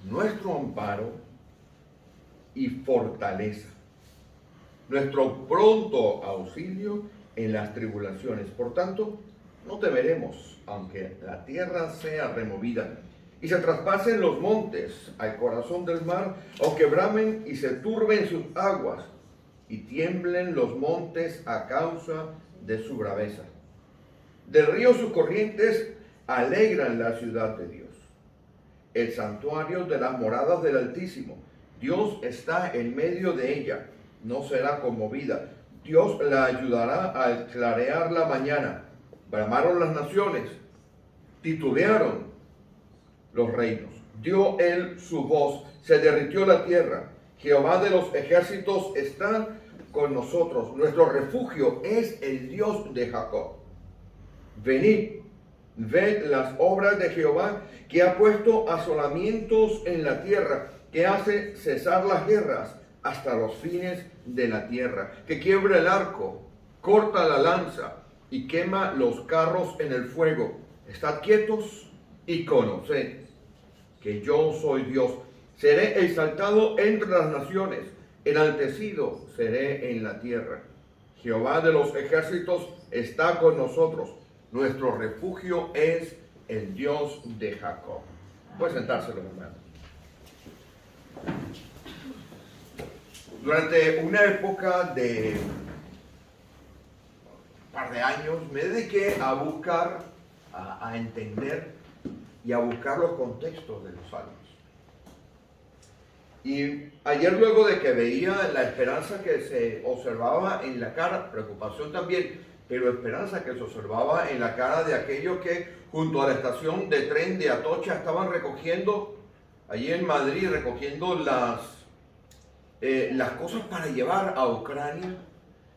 nuestro amparo y fortaleza, nuestro pronto auxilio en las tribulaciones. Por tanto, no temeremos, aunque la tierra sea removida y se traspasen los montes al corazón del mar, aunque bramen y se turben sus aguas y tiemblen los montes a causa de su braveza. Del río sus corrientes alegran la ciudad de Dios, el santuario de las moradas del Altísimo. Dios está en medio de ella, no será conmovida. Dios la ayudará al clarear la mañana. Bramaron las naciones, titubearon los reinos. Dio él su voz, se derritió la tierra. Jehová de los ejércitos está con nosotros. Nuestro refugio es el Dios de Jacob. Venid, ved las obras de Jehová, que ha puesto asolamientos en la tierra, que hace cesar las guerras hasta los fines de la tierra, que quiebra el arco, corta la lanza y quema los carros en el fuego. Estad quietos y conoced que yo soy Dios. Seré exaltado entre las naciones, enaltecido seré en la tierra. Jehová de los ejércitos está con nosotros. Nuestro refugio es el Dios de Jacob. Puede sentarse, los hermanos. Durante una época de un par de años me dediqué a buscar, a entender y a buscar los contextos de los salmos. Y ayer, luego de que veía la esperanza que se observaba en la cara, preocupación también, pero esperanza que se observaba en la cara de aquellos que junto a la estación de tren de Atocha estaban recogiendo, allí en Madrid, recogiendo las cosas para llevar a Ucrania,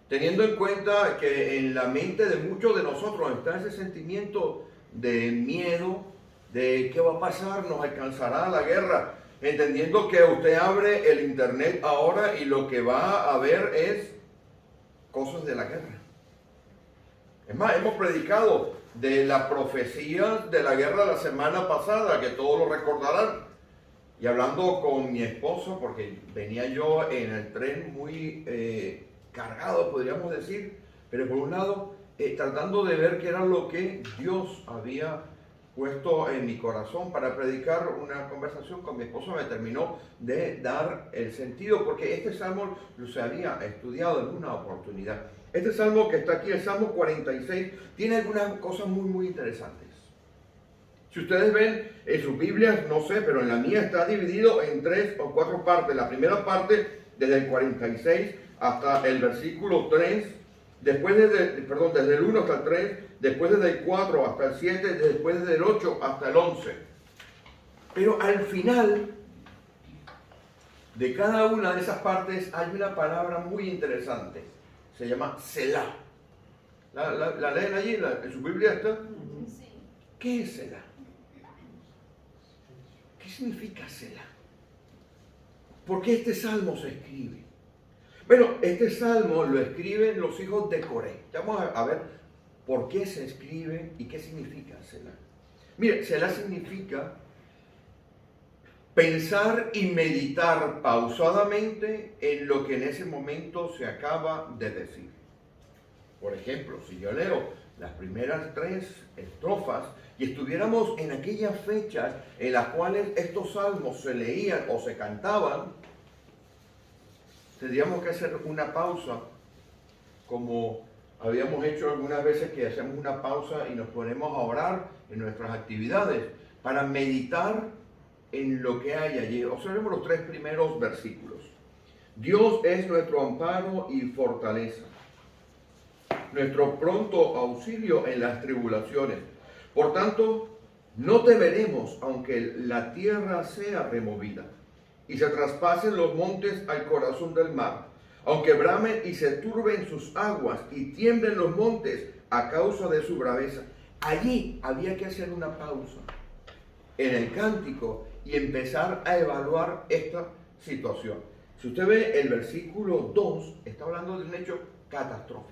teniendo en cuenta que en la mente de muchos de nosotros está ese sentimiento de miedo, de qué va a pasar, nos alcanzará la guerra, entendiendo que usted abre el internet ahora y lo que va a ver es cosas de la guerra. Es más, hemos predicado de la profecía de la guerra la semana pasada, que todos lo recordarán. Y hablando con mi esposa, porque venía yo en el tren muy cargado, podríamos decir, pero por un lado, tratando de ver qué era lo que Dios había puesto en mi corazón para predicar. Una conversación con mi esposa me terminó de dar el sentido, porque este salmo lo se había estudiado en una oportunidad. Este salmo que está aquí, el Salmo 46, tiene algunas cosas muy interesantes. Si ustedes ven en sus Biblias, no sé, pero en la mía está dividido en 3 o 4 partes. La primera parte, desde el 46 hasta el versículo 3, después desde el 1 hasta el 3, después desde el 4 hasta el 7, después desde el 8 hasta el 11. Pero al final de cada una de esas partes hay una palabra muy interesante. Se llama Selah. ¿La leen allí? ¿En su Biblia está? Sí. ¿Qué es Selah? ¿Qué significa Selah? ¿Por qué este salmo se escribe? Bueno, este salmo lo escriben los hijos de Coré. Vamos a ver por qué se escribe y qué significa Selah. Mire, Selah significa pensar y meditar pausadamente en lo que en ese momento se acaba de decir. Por ejemplo, si yo leo las primeras 3 estrofas y estuviéramos en aquellas fechas en las cuales estos salmos se leían o se cantaban, tendríamos que hacer una pausa, como habíamos hecho algunas veces, que hacemos una pausa y nos ponemos a orar en nuestras actividades para meditar en lo que hay allí. Observemos los 3 primeros versículos. Dios es nuestro amparo y fortaleza, nuestro pronto auxilio en las tribulaciones. Por tanto, no temeremos, aunque la tierra sea removida y se traspasen los montes al corazón del mar, aunque bramen y se turben sus aguas y tiemblen los montes a causa de su braveza. Allí había que hacer una pausa en el cántico y empezar a evaluar esta situación. Si usted ve el versículo 2, está hablando de un hecho catastrófico.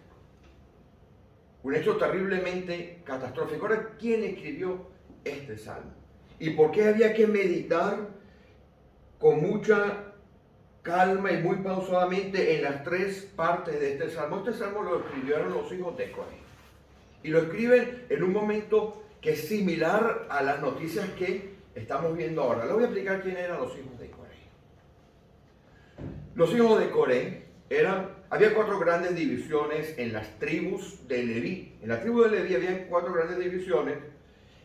Un hecho terriblemente catastrófico. Ahora, ¿quién escribió este salmo? ¿Y por qué había que meditar con mucha calma y muy pausadamente en las tres partes de este salmo. Este salmo lo escribieron los hijos de Coré. Y lo escriben en un momento que es similar a las noticias que estamos viendo ahora. Les voy a explicar quién eran los hijos de Coré. Los hijos de Coré había cuatro grandes divisiones en las tribus de Leví. En la tribu de Leví había cuatro grandes divisiones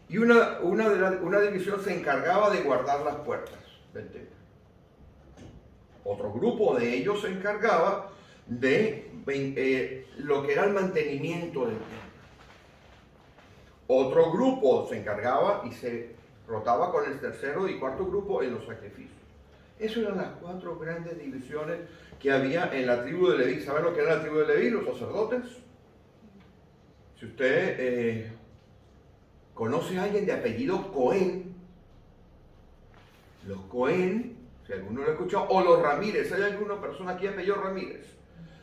y una división se encargaba de guardar las puertas del templo. Otro grupo de ellos se encargaba de lo que era el mantenimiento del templo. Otro grupo se encargaba y se rotaba con el tercero y cuarto grupo en los sacrificios. Esas eran las cuatro grandes divisiones que había en la tribu de Leví. ¿Saben lo que era la tribu de Leví? Los sacerdotes. Si usted conoce a alguien de apellido Cohen, los Cohen, si alguno lo ha escuchado, o los Ramírez, ¿hay alguna persona aquí de apellido Ramírez?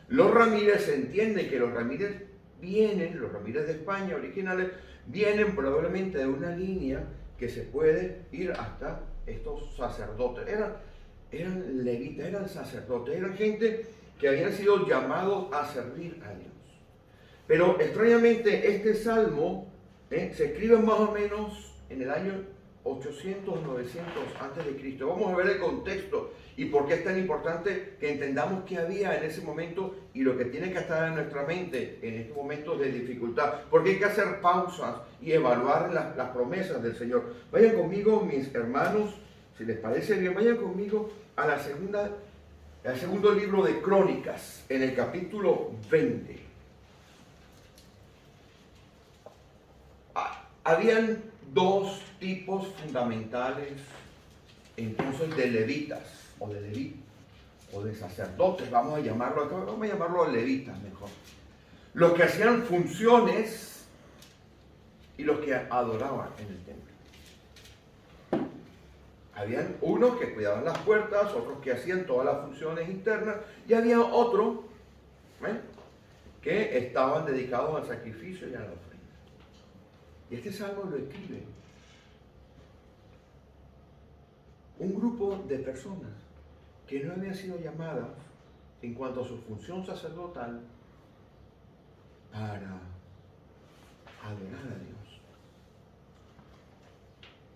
Los Ramírez, se entiende que los Ramírez los Ramírez de España originales, vienen probablemente de una línea que se puede ir hasta estos sacerdotes. Eran levitas, eran sacerdotes, eran gente que habían sido llamados a servir a Dios. Pero extrañamente este salmo se escribe más o menos en el año 800, 900 antes de Cristo. Vamos a ver el contexto y por qué es tan importante que entendamos qué había en ese momento y lo que tiene que estar en nuestra mente en estos momentos de dificultad. Porque hay que hacer pausas y evaluar las promesas del Señor. Vayan conmigo, mis hermanos, si les parece bien, vayan conmigo al segundo libro de Crónicas, en el capítulo 20. Habían dos tipos fundamentales entonces de levitas, o de leví, o de sacerdotes, vamos a llamarlo levitas mejor. Los que hacían funciones y los que adoraban en el templo. Habían unos que cuidaban las puertas, otros que hacían todas las funciones internas, y había otros que estaban dedicados al sacrificio y a la ofrenda. Y este salmo lo escribe un grupo de personas que no habían sido llamadas en cuanto a su función sacerdotal para adorar a Dios.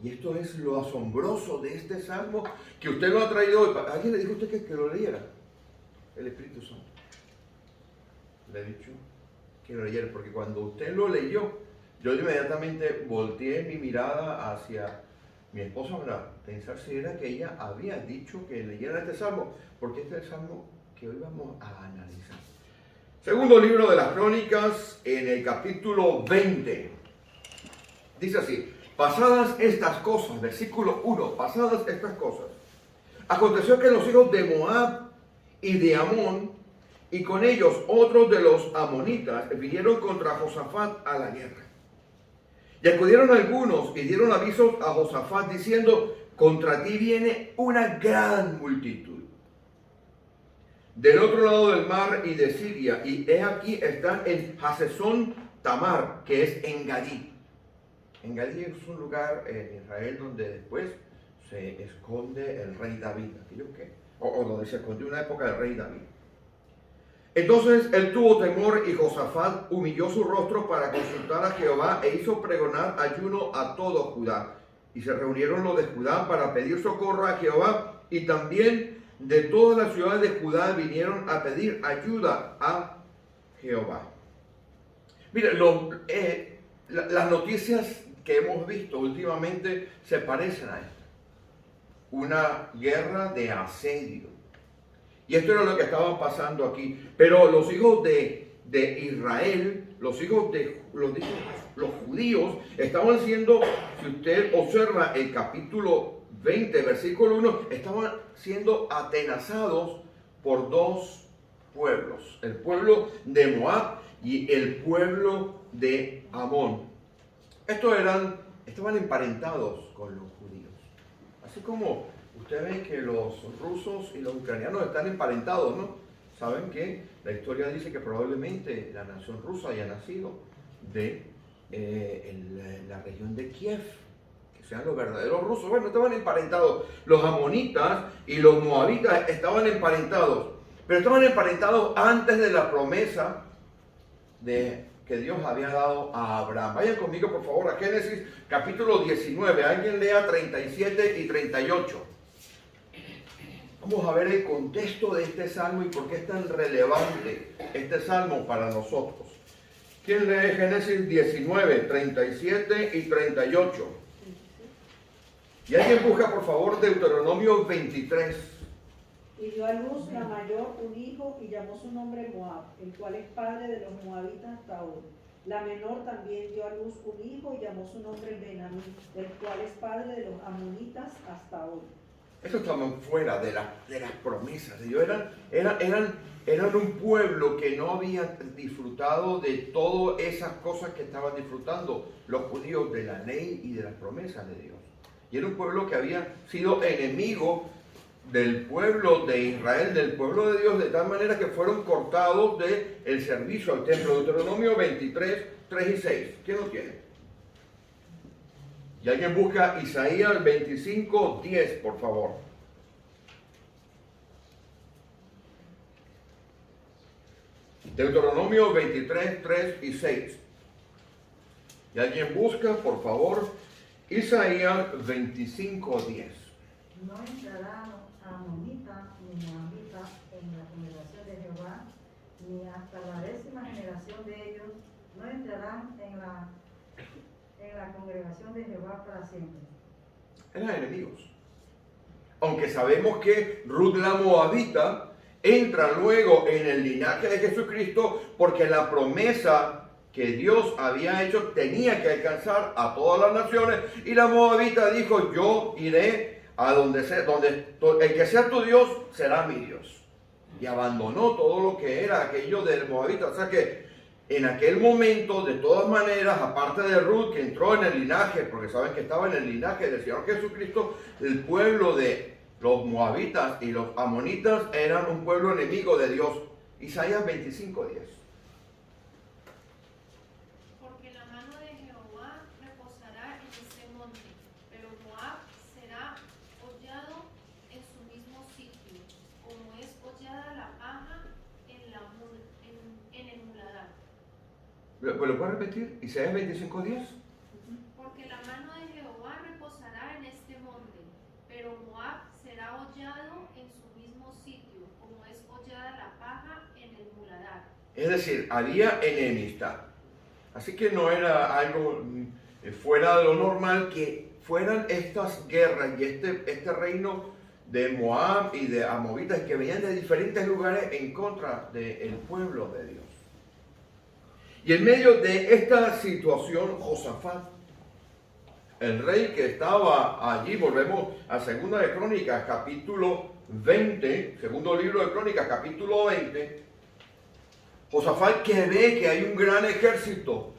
Y esto es lo asombroso de este salmo, que usted lo ha traído hoy. ¿Alguien le dijo a usted que lo leyera? El Espíritu Santo le he dicho que lo leyera, porque cuando usted lo leyó, yo inmediatamente volteé mi mirada hacia mi esposa para pensar si era que ella había dicho que leyera este salmo, porque este es el salmo que hoy vamos a analizar. Segundo libro de las Crónicas, en el capítulo 20. Dice así: pasadas estas cosas, versículo 1, pasadas estas cosas, aconteció que los hijos de Moab y de Amón, y con ellos otros de los amonitas, vinieron contra Josafat a la guerra. Y acudieron algunos y dieron avisos a Josafat diciendo: contra ti viene una gran multitud del otro lado del mar y de Siria, y he aquí están en Hasezón Tamar, que es Engadí. Engadí es un lugar en Israel donde después se esconde el rey David, o donde se escondió una época del rey David. Entonces él tuvo temor y Josafat humilló su rostro para consultar a Jehová e hizo pregonar ayuno a todo Judá. Y se reunieron los de Judá para pedir socorro a Jehová, y también de todas las ciudades de Judá vinieron a pedir ayuda a Jehová. Mire, las noticias que hemos visto últimamente se parecen a esto. Una guerra de asedio. Y esto era lo que estaba pasando aquí. Pero los hijos de Israel, los judíos, estaban siendo, si usted observa el capítulo 20, versículo 1, estaban siendo atenazados por dos pueblos. El pueblo de Moab y el pueblo de Amón. Estaban emparentados con los judíos. Así como usted ve que los rusos y los ucranianos están emparentados, ¿no? Saben que la historia dice que probablemente la nación rusa haya nacido de la región de Kiev, que sean los verdaderos rusos. Bueno, estaban emparentados. Los amonitas y los moabitas estaban emparentados, pero estaban emparentados antes de la promesa que Dios había dado a Abraham. Vayan conmigo, por favor, a Génesis capítulo 19. Alguien lea 37 y 38. Vamos a ver el contexto de este salmo y por qué es tan relevante este salmo para nosotros. ¿Quién lee Génesis 19, 37 y 38? Y alguien busca, por favor, Deuteronomio 23. Y dio a luz la mayor un hijo y llamó su nombre Moab, el cual es padre de los moabitas hasta hoy. La menor también dio a luz un hijo y llamó su nombre Benamí, el cual es padre de los amonitas hasta hoy. Estos estaban fuera de las promesas. Ellos eran un pueblo que no había disfrutado de todas esas cosas que estaban disfrutando los judíos de la ley y de las promesas de Dios. Y era un pueblo que había sido enemigo del pueblo de Israel, del pueblo de Dios, de tal manera que fueron cortados del servicio al templo. Deuteronomio 23, 3 y 6. ¿Quién lo tiene? Y alguien busca Isaías 25, 10, por favor. Deuteronomio 23, 3 y 6. Y alguien busca, por favor, Isaías 25, 10. No entrará amonita ni moabita en la congregación de Jehová, ni hasta la 10ª generación de ellos no entrarán en la congregación de Jehová para siempre. Eran enemigos. Aunque sabemos que Ruth la moabita entra luego en el linaje de Jesucristo, porque la promesa que Dios había hecho tenía que alcanzar a todas las naciones, y la moabita dijo: yo iré a donde el que sea tu Dios será mi Dios. Y abandonó todo lo que era aquello del moabita. O sea que en aquel momento, de todas maneras, aparte de Ruth, que entró en el linaje, porque saben que estaba en el linaje del Señor Jesucristo, el pueblo de los moabitas y los amonitas eran un pueblo enemigo de Dios. Isaías 25, 10. Porque la mano de Jehová reposará en este monte, pero Moab será hollado en su mismo sitio, como es hollada la paja en el muladar. ¿Lo puedo repetir? Isaías 25, 10. Porque la mano de Jehová reposará en este monte, pero Moab será hollado en su mismo sitio, como es hollada la paja en el muladar. Es decir, había enemistad. Así que no era algo fuera de lo normal que fueran estas guerras y este reino de Moab y de Amovitas que venían de diferentes lugares en contra del pueblo de Dios. Y en medio de esta situación, Josafat, el rey que estaba allí, volvemos a Segunda de Crónicas, capítulo 20, segundo libro de Crónicas, capítulo 20, Josafat, que ve que hay un gran ejército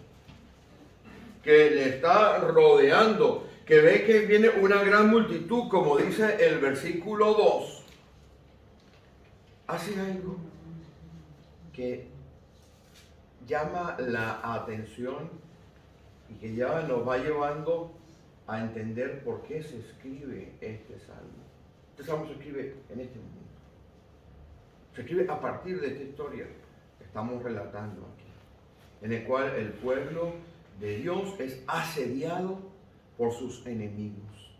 que le está rodeando, que ve que viene una gran multitud, como dice el versículo 2, hace algo que llama la atención y que ya nos va llevando a entender por qué se escribe este salmo. Este salmo se escribe en este momento. Se escribe a partir de esta historia que estamos relatando aquí, en el cual el pueblo de Dios es asediado por sus enemigos,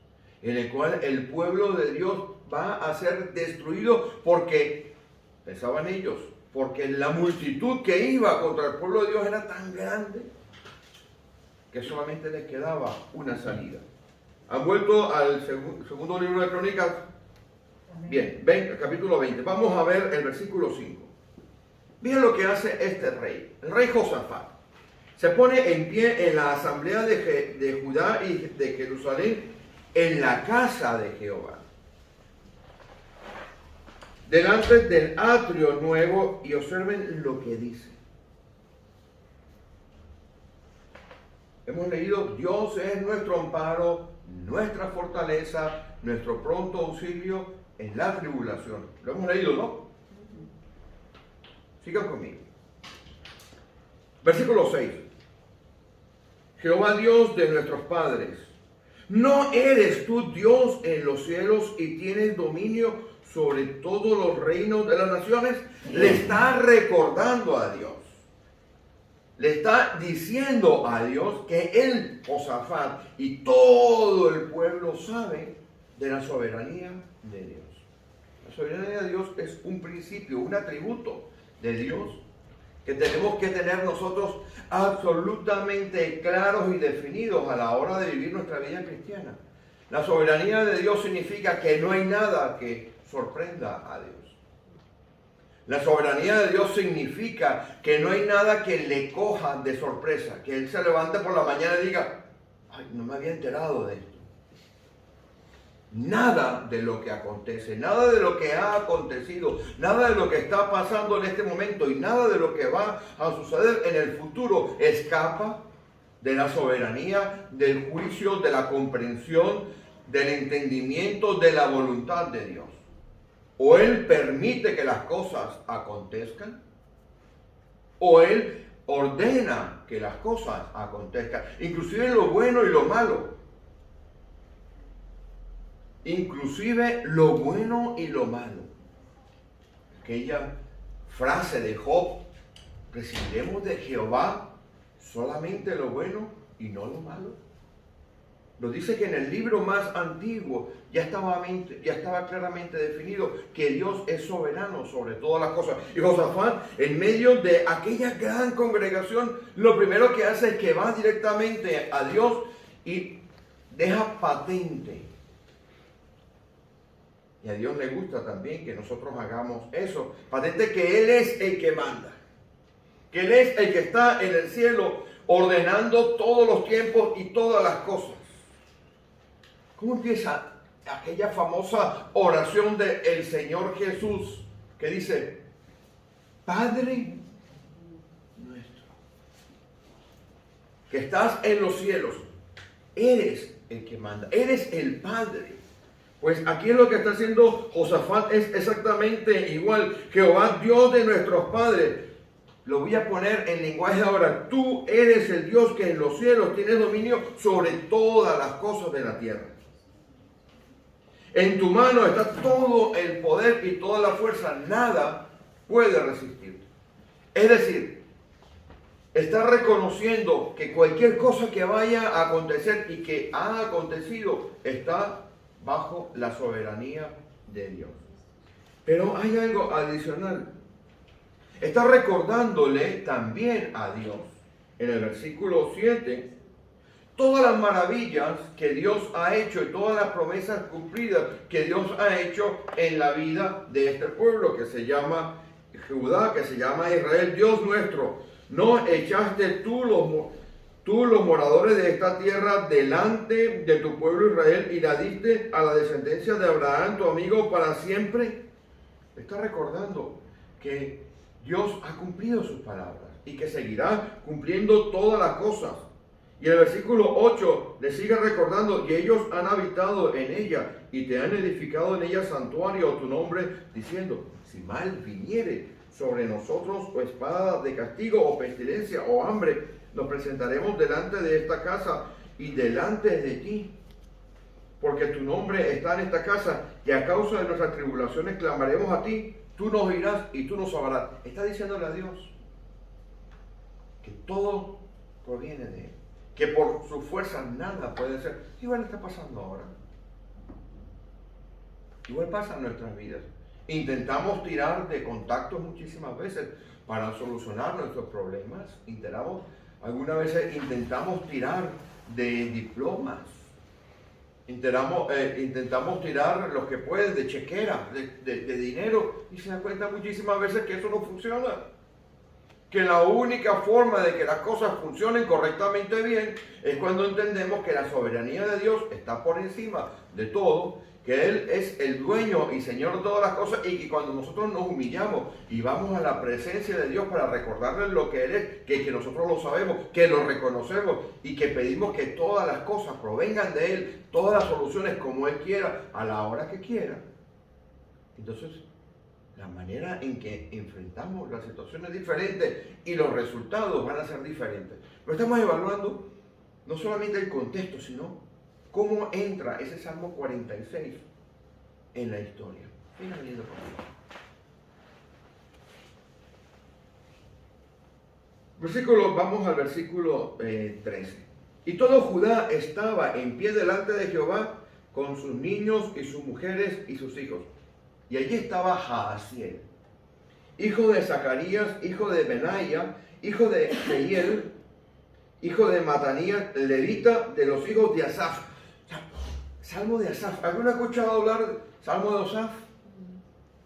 en el cual el pueblo de Dios va a ser destruido porque, pensaban ellos, porque la multitud que iba contra el pueblo de Dios era tan grande que solamente les quedaba una salida. Han vuelto al segundo libro de Crónicas. Bien, capítulo 20. Vamos a ver el versículo 5. Miren lo que hace este rey, el rey Josafat. Se pone en pie en la asamblea de Judá y de Jerusalén, en la casa de Jehová, delante del atrio nuevo, y observen lo que dice. Hemos leído: Dios es nuestro amparo, nuestra fortaleza, nuestro pronto auxilio en la tribulación. Lo hemos leído, ¿no? Sigan conmigo. Versículo 6. Jehová Dios de nuestros padres ¿No eres tú Dios en los cielos y tienes dominio sobre todos los reinos de las naciones? Le está recordando a Dios. Le está diciendo a Dios que él, Josafat, y todo el pueblo sabe de la soberanía de Dios. La soberanía de Dios es un principio, un atributo de Dios que tenemos que tener nosotros absolutamente claros y definidos a la hora de vivir nuestra vida cristiana. La soberanía de Dios significa que no hay nada que sorprenda a Dios. La soberanía de Dios significa que no hay nada que le coja de sorpresa, que Él se levante por la mañana y diga, ay, no me había enterado de esto. Nada de lo que acontece, nada de lo que ha acontecido, nada de lo que está pasando en este momento y nada de lo que va a suceder en el futuro escapa de la soberanía, del juicio, de la comprensión, del entendimiento, de la voluntad de Dios. O Él permite que las cosas acontezcan, o Él ordena que las cosas acontezcan, inclusive lo bueno y lo malo. Inclusive lo bueno y lo malo. Aquella frase de Job, recibiremos de Jehová solamente lo bueno y no lo malo. Lo dice que en el libro más antiguo ya estaba claramente definido que Dios es soberano sobre todas las cosas. Y Josafat, en medio de aquella gran congregación, lo primero que hace es que va directamente a Dios y deja patente. Y a Dios le gusta también que nosotros hagamos eso. Patente que Él es el que manda. Que Él es el que está en el cielo ordenando todos los tiempos y todas las cosas. ¿Cómo empieza aquella famosa oración del Señor Jesús que dice, Padre nuestro, que estás en los cielos, eres el que manda, eres el Padre? Pues aquí es lo que está haciendo Josafat, es exactamente igual. Jehová, Dios de nuestros padres. Lo voy a poner en lenguaje ahora. Tú eres el Dios que en los cielos tienes dominio sobre todas las cosas de la tierra. En tu mano está todo el poder y toda la fuerza. Nada puede resistirte. Es decir, está reconociendo que cualquier cosa que vaya a acontecer y que ha acontecido está bajo la soberanía de Dios. Pero hay algo adicional. Está recordándole también a Dios, en el versículo 7, todas las maravillas que Dios ha hecho y todas las promesas cumplidas que Dios ha hecho en la vida de este pueblo que se llama Judá, que se llama Israel, Dios nuestro. ¿No echaste tú los moradores de esta tierra delante de tu pueblo Israel y la diste a la descendencia de Abraham, tu amigo, para siempre? Está recordando que Dios ha cumplido sus palabras y que seguirá cumpliendo todas las cosas. Y el versículo 8 le sigue recordando, y ellos han habitado en ella y te han edificado en ella santuario a tu nombre, diciendo, si mal viniere sobre nosotros o espada de castigo o pestilencia o hambre, nos presentaremos delante de esta casa y delante de ti, porque tu nombre está en esta casa, y a causa de nuestras tribulaciones clamaremos a ti, tú nos oirás y tú nos sabrás. Está diciéndole a Dios que todo proviene de Él, que por su fuerza nada puede ser. Igual está pasando ahora. Igual pasa en nuestras vidas. Intentamos tirar de contactos muchísimas veces para solucionar nuestros problemas. Algunas veces intentamos tirar de diplomas. Intentamos tirar los que pueden de chequera, de dinero, y se dan cuenta muchísimas veces que eso no funciona. Que la única forma de que las cosas funcionen correctamente bien es cuando entendemos que la soberanía de Dios está por encima de todo, que Él es el dueño y Señor de todas las cosas, y que cuando nosotros nos humillamos y vamos a la presencia de Dios para recordarle lo que Él es, que nosotros lo sabemos, que lo reconocemos y que pedimos que todas las cosas provengan de Él, todas las soluciones como Él quiera, a la hora que quiera. Entonces, la manera en que enfrentamos las situaciones diferentes y los resultados van a ser diferentes. Pero estamos evaluando no solamente el contexto, sino cómo entra ese Salmo 46 en la historia. Sigan leyendo conmigo. Vamos al versículo 13. Y todo Judá estaba en pie delante de Jehová con sus niños y sus mujeres y sus hijos. Y allí estaba Jaasiel, hijo de Zacarías, hijo de Benaía, hijo de Jehiel, hijo de Matanías, levita de los hijos de Asaf. Salmo de Asaf. ¿Alguno ha escuchado hablar del Salmo de Asaf?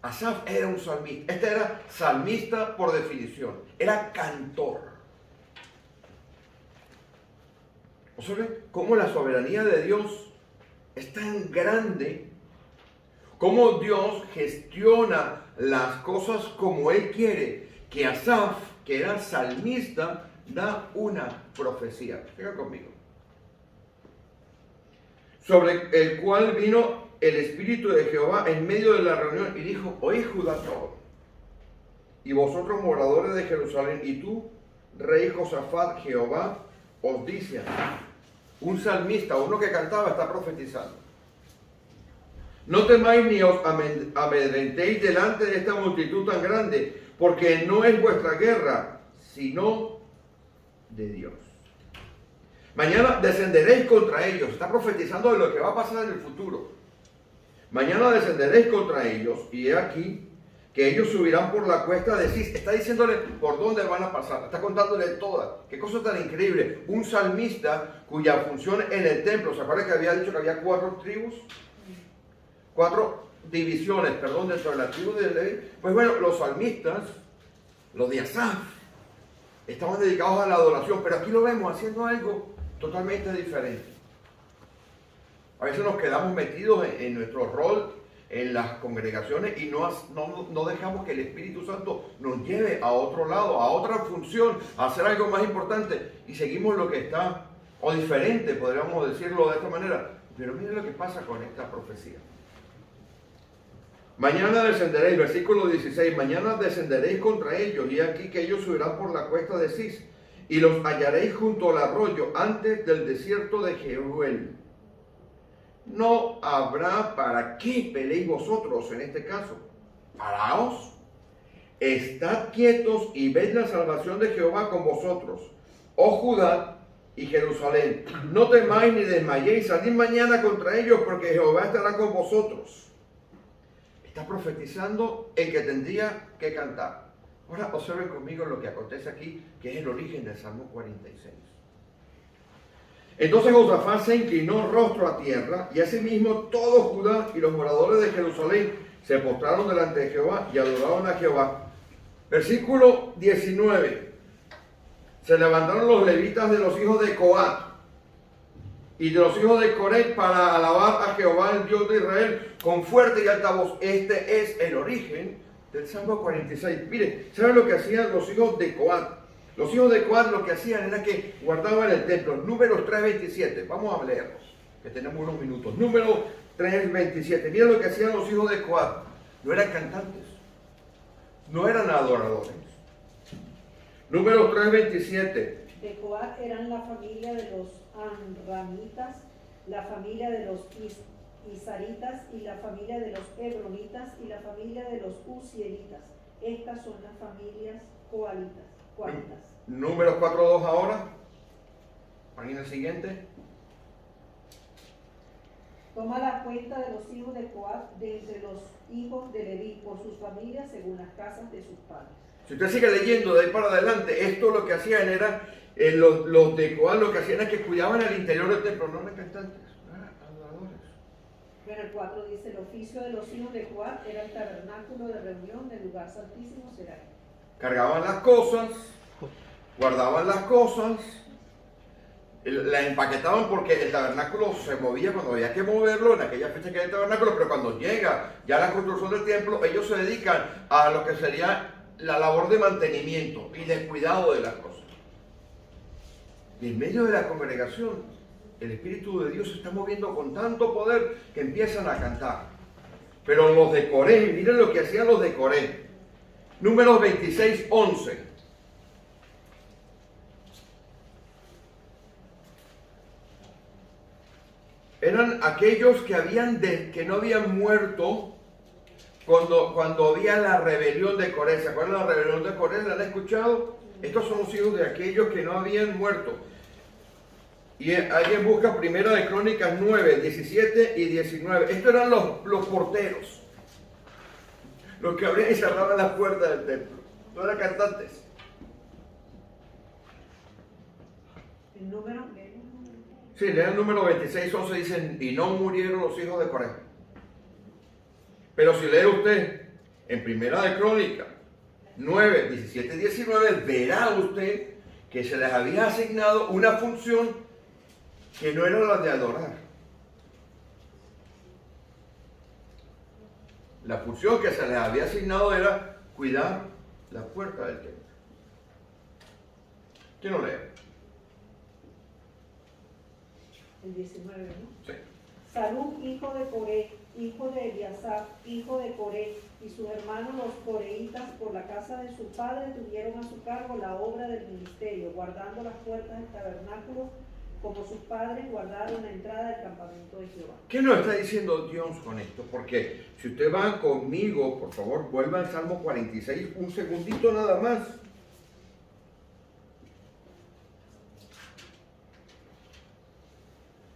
Asaf era un salmista. Este era salmista por definición. Era cantor. ¿Observen cómo la soberanía de Dios es tan grande? Cómo Dios gestiona las cosas como Él quiere. Que Asaf, que era salmista, da una profecía. Fíjate conmigo. Sobre el cual vino el Espíritu de Jehová en medio de la reunión y dijo: oí Judá todo, y vosotros moradores de Jerusalén, y tú, rey Josafat, Jehová os dice: un salmista, uno que cantaba, está profetizando. No temáis ni os amedrentéis delante de esta multitud tan grande, porque no es vuestra guerra, sino de Dios. Mañana descenderéis contra ellos. Está profetizando de lo que va a pasar en el futuro. Mañana descenderéis contra ellos, y he aquí que ellos subirán por la cuesta de Cis. Está diciéndole por dónde van a pasar. Está contándole todas. Qué cosa tan increíble. Un salmista cuya función en el templo, ¿se acuerdan que había dicho que había 4 tribus? 4 divisiones, perdón, dentro de la tribu de Leví. Pues bueno, los salmistas, los de Asaf, estaban dedicados a la adoración, pero aquí lo vemos haciendo algo totalmente diferente. A veces nos quedamos metidos en nuestro rol en las congregaciones y no dejamos que el Espíritu Santo nos lleve a otro lado, a otra función, a hacer algo más importante, y seguimos lo que está, o diferente, podríamos decirlo de esta manera. Pero miren lo que pasa con esta profecía. Mañana descenderéis, versículo 16, mañana descenderéis contra ellos, y aquí que ellos subirán por la cuesta de Cis, y los hallaréis junto al arroyo, antes del desierto de Jeruel. No habrá para qué peleéis vosotros en este caso. Paraos, estad quietos y ved la salvación de Jehová con vosotros, oh Judá y Jerusalén. No temáis ni desmayéis, salid mañana contra ellos, porque Jehová estará con vosotros. Está profetizando el que tendría que cantar. Ahora observen conmigo lo que acontece aquí, que es el origen del Salmo 46. Entonces Josafat se inclinó rostro a tierra, y asimismo todo Judá y los moradores de Jerusalén se postraron delante de Jehová y adoraron a Jehová. Versículo 19. Se levantaron los levitas de los hijos de Coat y de los hijos de Coré para alabar a Jehová, el Dios de Israel, con fuerte y alta voz. Este es el origen del Salmo 46. Mire, ¿saben lo que hacían los hijos de Coat? Los hijos de Coat lo que hacían era que guardaban el templo. Números 3:27. Vamos a leerlos, que tenemos unos minutos. Números 3:27. Miren lo que hacían los hijos de Coat. No eran cantantes, no eran adoradores. Números 3:27. De Coat eran la familia de los Amramitas, la familia de los Isaritas, y la familia de los Hebronitas, y la familia de los Uzielitas. Estas son las familias coalitas. Números 4:2 ahora. Página siguiente. Toma la cuenta de los hijos de Coat de entre los hijos de Leví por sus familias según las casas de sus padres. Si usted sigue leyendo de ahí para adelante, esto lo que hacían era, los de Coat lo que hacían es que cuidaban el interior del templo, no eran cantantes, eran adoradores. Bueno, el 4 dice: el oficio de los hijos de Coat era el tabernáculo de reunión del lugar santísimo será. Cargaban las cosas, guardaban las cosas, la empaquetaban, porque el tabernáculo se movía cuando había que moverlo, en aquella fecha que hay el tabernáculo, pero cuando llega ya la construcción del templo, ellos se dedican a lo que sería la labor de mantenimiento y de cuidado de las cosas. Y en medio de la congregación, el Espíritu de Dios se está moviendo con tanto poder que empiezan a cantar. Pero los de Coré, miren lo que hacían los de Coré. Números 26:11. eran aquellos que no habían muerto cuando había la rebelión de Coré. ¿Se acuerdan de la rebelión de Coré? ¿La han escuchado? Estos son los hijos de aquellos que no habían muerto. Y alguien busca Primera de Crónicas 9, 17 y 19. Estos eran los porteros. Los que abrían y cerraban las puertas del templo. No eran cantantes. El número. Sí, lean el número 26, 11, dicen, y no murieron los hijos de Coré. Pero si lee usted en Primera de Crónicas 9, 17 y 19, verá usted que se les había asignado una función que no era la de adorar. La función que se les había asignado era cuidar la puerta del templo. ¿Quién lo lee? El 19, ¿no? Sí. Salum, hijo de Coré, hijo de Eliasaf, hijo de Coré, y sus hermanos los coreitas por la casa de su padre tuvieron a su cargo la obra del ministerio, guardando las puertas del tabernáculo como sus padres guardaron la entrada del campamento de Jehová. ¿Qué nos está diciendo Dios con esto? Porque si usted va conmigo, por favor, vuelva al Salmo 46, un segundito nada más.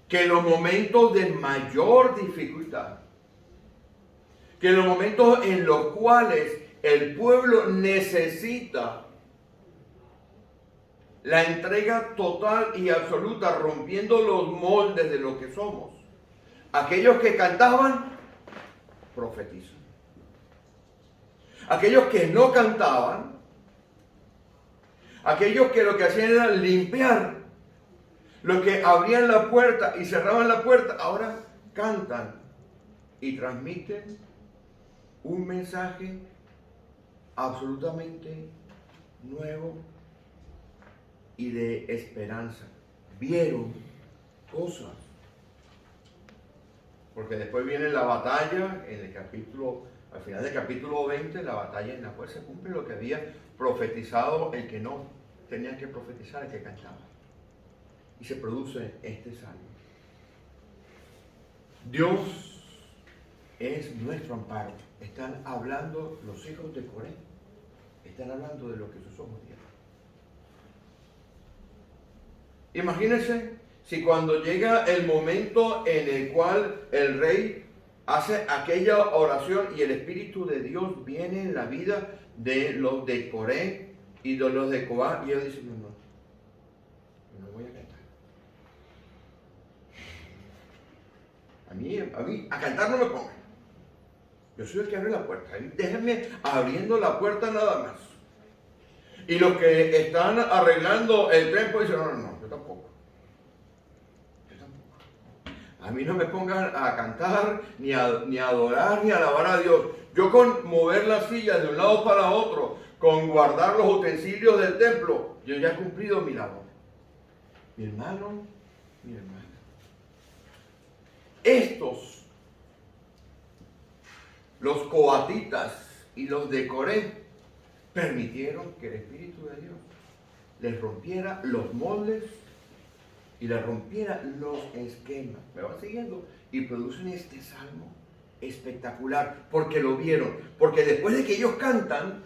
Que en los momentos de mayor dificultad, que en los momentos en los cuales el pueblo necesita la entrega total y absoluta, rompiendo los moldes de lo que somos, aquellos que cantaban, profetizan. Aquellos que no cantaban, aquellos que lo que hacían era limpiar, los que abrían la puerta y cerraban la puerta, ahora cantan y transmiten un mensaje absolutamente nuevo y de esperanza. Vieron cosas. Porque después viene la batalla en el capítulo, al final del capítulo 20, la batalla en la cual se cumple lo que había profetizado el que no tenía que profetizar, el que cantaba. Y se produce este salmo. Dios es nuestro amparo. Están hablando los hijos de Coré. Están hablando de lo que sus ojos vieron. Imagínense si cuando llega el momento en el cual el rey hace aquella oración y el Espíritu de Dios viene en la vida de los de Coré y de los de Coá, y ellos dicen, no voy a cantar. A mí, a cantar no me pongan. Yo soy el que abre la puerta. Déjenme abriendo la puerta nada más. Y los que están arreglando el templo dicen, no, yo tampoco. A mí no me pongan a cantar, ni a adorar, ni a alabar a Dios. Yo con mover las sillas de un lado para otro, con guardar los utensilios del templo, yo ya he cumplido mi labor. Mi hermano, mi hermana. Estos, los coatitas y los de Coré, permitieron que el Espíritu de Dios les rompiera los moldes y les rompiera los esquemas. ¿Me van siguiendo? Y producen este salmo espectacular, porque lo vieron. Porque después de que ellos cantan,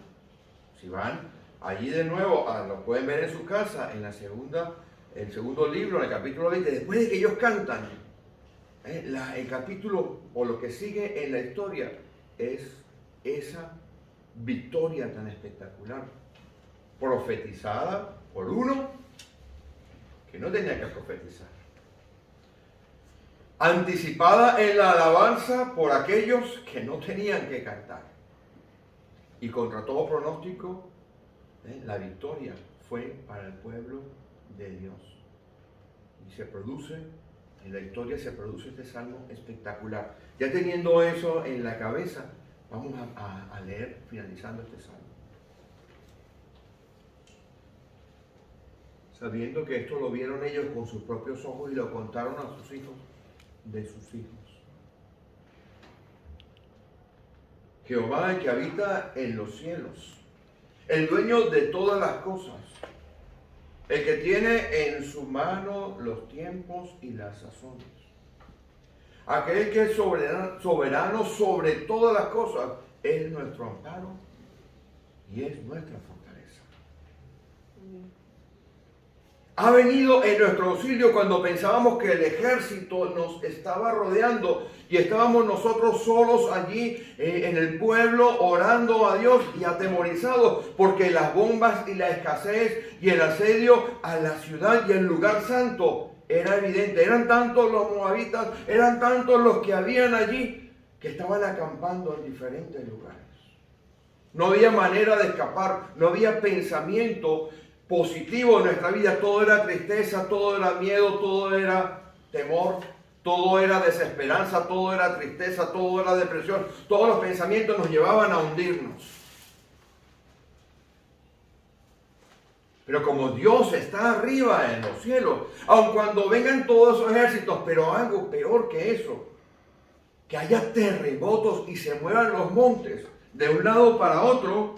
si van allí de nuevo, lo pueden ver en su casa, en el segundo libro, en el capítulo 20, después de que ellos cantan, el capítulo o lo que sigue en la historia es esa victoria tan espectacular, profetizada por uno que no tenía que profetizar, anticipada en la alabanza por aquellos que no tenían que cantar, y contra todo pronóstico, la victoria fue para el pueblo de Dios. Y se produce, en la historia se produce este salmo espectacular. Ya teniendo eso en la cabeza, vamos a leer finalizando este salmo. Sabiendo que esto lo vieron ellos con sus propios ojos y lo contaron a sus hijos de sus hijos. Jehová, el que habita en los cielos, el dueño de todas las cosas, el que tiene en su mano los tiempos y las sazones. aquel que es soberano sobre todas las cosas, es nuestro amparo y es nuestra fortaleza. Ha venido en nuestro auxilio cuando pensábamos que el ejército nos estaba rodeando y estábamos nosotros solos allí en el pueblo orando a Dios y atemorizados porque las bombas y la escasez y el asedio a la ciudad y el lugar santo era evidente. Eran tantos los moabitas, eran tantos los que habían allí que estaban acampando en diferentes lugares. No había manera de escapar, no había pensamiento positivo en nuestra vida. Todo era tristeza, todo era miedo, todo era temor, todo era desesperanza, todo era tristeza, todo era depresión. Todos los pensamientos nos llevaban a hundirnos. Pero como Dios está arriba en los cielos, aun cuando vengan todos esos ejércitos, pero algo peor que eso, que haya terremotos y se muevan los montes de un lado para otro,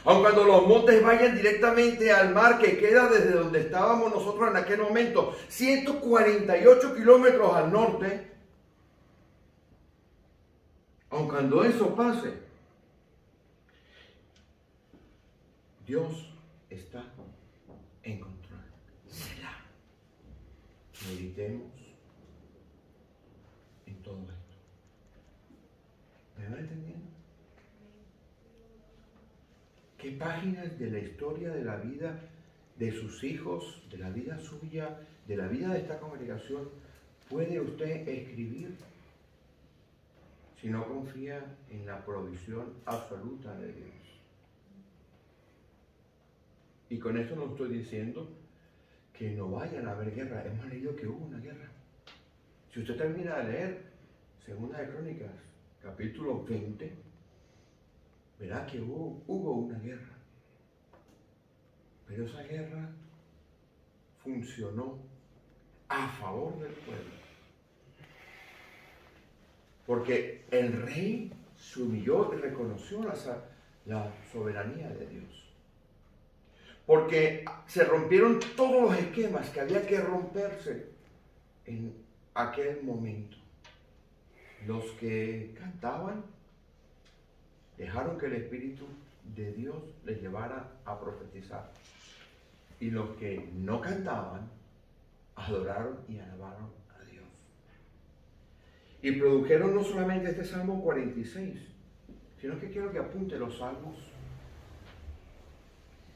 aun cuando los montes vayan directamente al mar que queda desde donde estábamos nosotros en aquel momento, 148 kilómetros al norte, aun cuando eso pase, Dios está en control. Será. Meditemos en todo esto. ¿Me van entendiendo? ¿Qué páginas de la historia de la vida de sus hijos, de la vida suya, de la vida de esta congregación puede usted escribir si no confía en la provisión absoluta de Dios? Y con esto no estoy diciendo que no vayan a haber guerra. Hemos leído que hubo una guerra. Si usted termina de leer Segunda de Crónicas, capítulo 20, verá que hubo una guerra. Pero esa guerra funcionó a favor del pueblo. Porque el rey se humilló y reconoció la soberanía de Dios. Porque se rompieron todos los esquemas que había que romperse en aquel momento. Los que cantaban dejaron que el Espíritu de Dios les llevara a profetizar. Y los que no cantaban, adoraron y alabaron a Dios. Y produjeron no solamente este Salmo 46, sino que quiero que apunte los salmos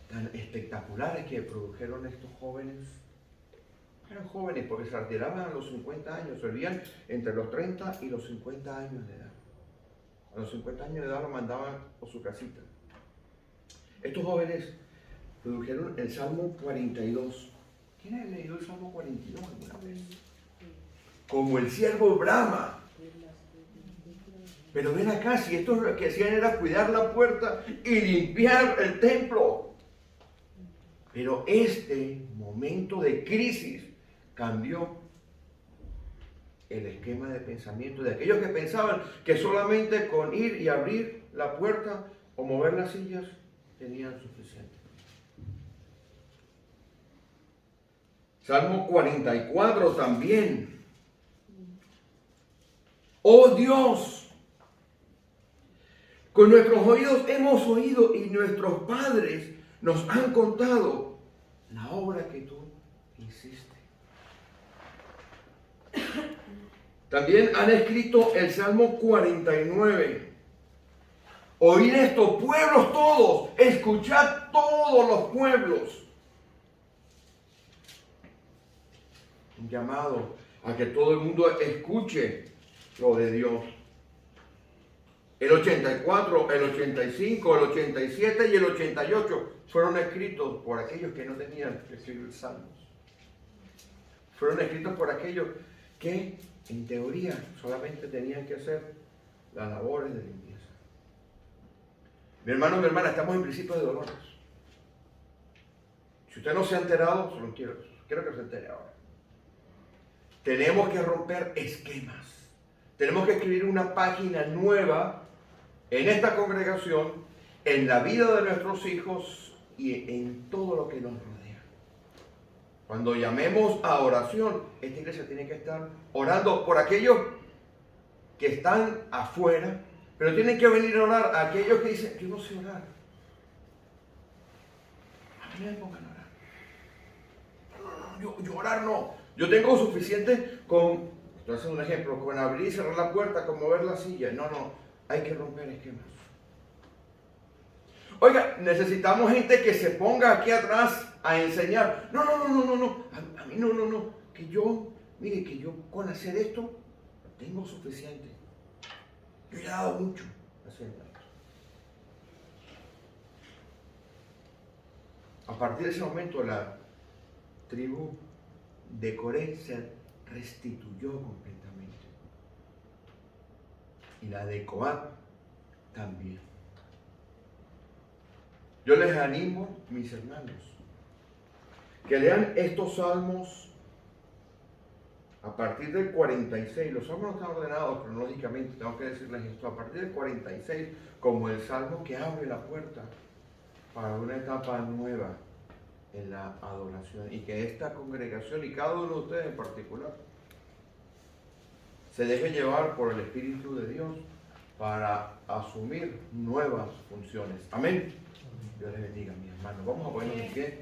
tan espectaculares que produjeron estos jóvenes. Eran jóvenes porque se retiraban a los 50 años, servían entre los 30 y los 50 años de edad. A los 50 años de edad lo mandaban por su casita. Estos jóvenes produjeron el Salmo 42. ¿Quién ha leído el Salmo 42 alguna vez? Como el siervo brama. Pero ven acá, si estos lo que hacían era cuidar la puerta y limpiar el templo. Pero este momento de crisis cambió el esquema de pensamiento de aquellos que pensaban que solamente con ir y abrir la puerta o mover las sillas tenían suficiente. Salmo 44 también. Oh Dios, con nuestros oídos hemos oído y nuestros padres nos han contado la obra que tú hiciste. También han escrito el Salmo 49. Oíd esto, pueblos todos, escuchad todos los pueblos. Un llamado a que todo el mundo escuche lo de Dios. El 84, el 85, el 87 y el 88 fueron escritos por aquellos que no tenían que escribir salmos. Fueron escritos por aquellos que, en teoría, solamente tenían que hacer las labores de limpieza. Mi hermano, mi hermana, estamos en principio de dolores. Si usted no se ha enterado, solo quiero que se entere ahora. Tenemos que romper esquemas. Tenemos que escribir una página nueva en esta congregación, en la vida de nuestros hijos y en todo lo que nos rodea. Cuando llamemos a oración, esta iglesia tiene que estar orando por aquellos que están afuera, pero tienen que venir a orar a aquellos que dicen, yo no sé orar. A mí no me pongan a orar. No, yo orar no. Yo tengo suficiente con, estoy haciendo un ejemplo, con abrir y cerrar la puerta, con mover la silla. No, hay que romper esquemas. Oiga, necesitamos gente que se ponga aquí atrás a enseñar. No. A mí no. Que yo, mire, que yo con hacer esto tengo suficiente. Yo he dado mucho haciendo esto. A partir de ese momento la tribu de Coré se restituyó completamente. Y la de Coat también. Yo les animo, mis hermanos, que lean estos salmos a partir del 46. Los salmos no están ordenados cronológicamente, tengo que decirles esto. A partir del 46, como el salmo que abre la puerta para una etapa nueva en la adoración. Y que esta congregación, y cada uno de ustedes en particular, se deje llevar por el Espíritu de Dios para asumir nuevas funciones. Amén. Dios les bendiga, mis hermanos. Vamos a ponernos en pie.